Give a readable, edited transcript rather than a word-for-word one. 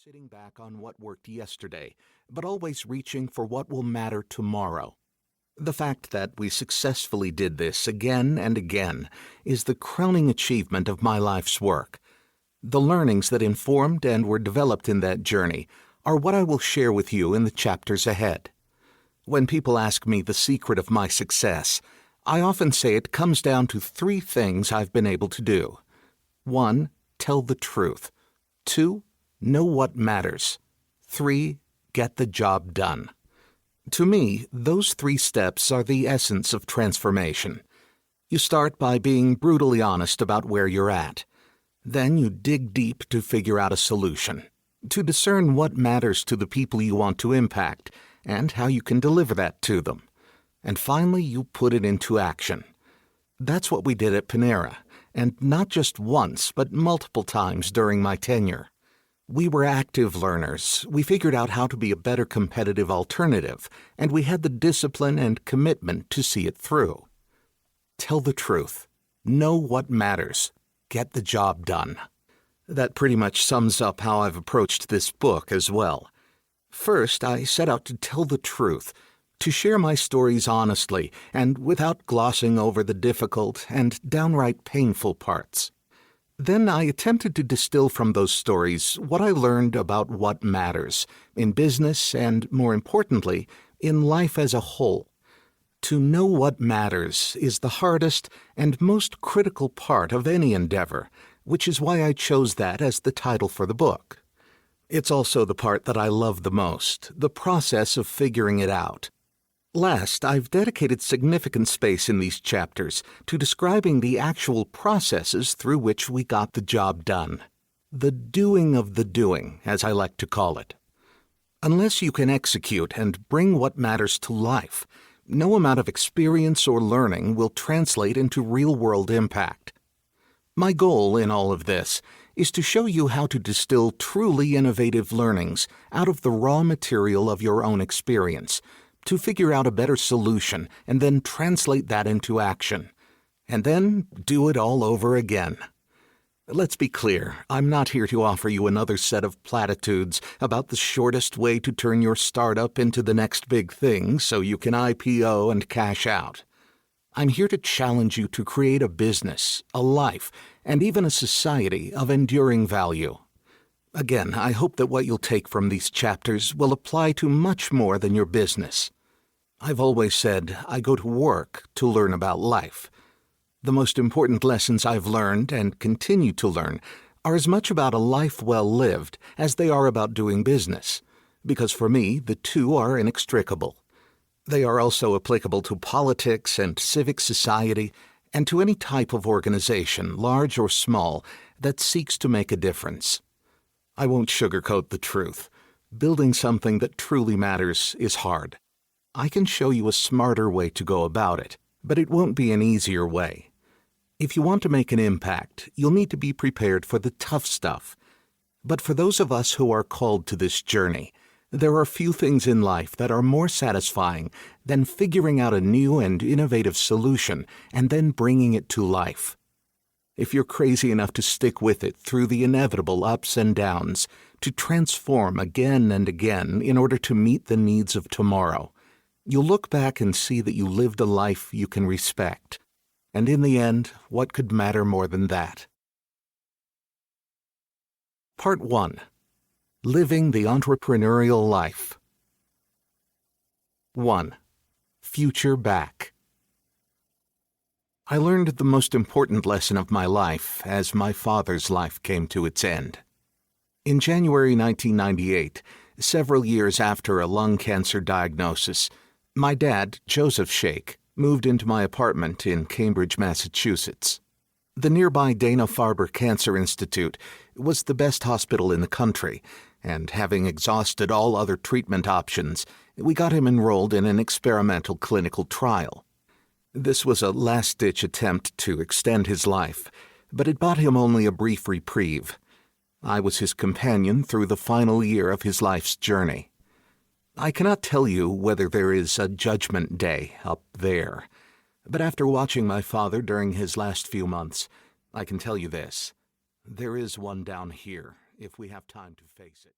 sitting back on what worked yesterday, but always reaching for what will matter tomorrow. The fact that we successfully did this again and again is the crowning achievement of my life's work. The learnings that informed and were developed in that journey are what I will share with you in the chapters ahead. When people ask me the secret of my success, I often say it comes down to 3 things I've been able to do. 1. Tell the truth. 2. Know what matters. 3. Get the job done. To me, those 3 steps are the essence of transformation. You start by being brutally honest about where you're at. Then you dig deep to figure out a solution, to discern what matters to the people you want to impact and how you can deliver that to them. And finally, you put it into action. That's what we did at Panera, and not just once, but multiple times during my tenure. We were active learners. We figured out how to be a better competitive alternative, and we had the discipline and commitment to see it through. Tell the truth. Know what matters. Get the job done. That pretty much sums up how I've approached this book as well. First, I set out to tell the truth, to share my stories honestly and without glossing over the difficult and downright painful parts. Then I attempted to distill from those stories what I learned about what matters in business and, more importantly, in life as a whole. To know what matters is the hardest and most critical part of any endeavor, which is why I chose that as the title for the book. It's also the part that I love the most, the process of figuring it out. Last, I've dedicated significant space in these chapters to describing the actual processes through which we got the job done. The doing of the doing, as I like to call it. Unless you can execute and bring what matters to life, no amount of experience or learning will translate into real-world impact. My goal in all of this is to show you how to distill truly innovative learnings out of the raw material of your own experience, to figure out a better solution and then translate that into action. And then do it all over again. Let's be clear, I'm not here to offer you another set of platitudes about the shortest way to turn your startup into the next big thing so you can IPO and cash out. I'm here to challenge you to create a business, a life, and even a society of enduring value. Again, I hope that what you'll take from these chapters will apply to much more than your business. I've always said I go to work to learn about life. The most important lessons I've learned and continue to learn are as much about a life well lived as they are about doing business, because for me, the two are inextricable. They are also applicable to politics and civic society and to any type of organization, large or small, that seeks to make a difference. I won't sugarcoat the truth. Building something that truly matters is hard. I can show you a smarter way to go about it, but it won't be an easier way. If you want to make an impact, you'll need to be prepared for the tough stuff. But for those of us who are called to this journey, there are few things in life that are more satisfying than figuring out a new and innovative solution and then bringing it to life. If you're crazy enough to stick with it through the inevitable ups and downs, to transform again and again in order to meet the needs of tomorrow, you'll look back and see that you lived a life you can respect. And in the end, what could matter more than that? Part 1. Living the Entrepreneurial Life. 1. Future Back. I learned the most important lesson of my life as my father's life came to its end. In January 1998, several years after a lung cancer diagnosis, my dad, Joseph Shaich, moved into my apartment in Cambridge, Massachusetts. The nearby Dana-Farber Cancer Institute was the best hospital in the country, and having exhausted all other treatment options, we got him enrolled in an experimental clinical trial. This was a last-ditch attempt to extend his life, but it bought him only a brief reprieve. I was his companion through the final year of his life's journey. I cannot tell you whether there is a judgment day up there, but after watching my father during his last few months, I can tell you this: there is one down here if we have time to face it.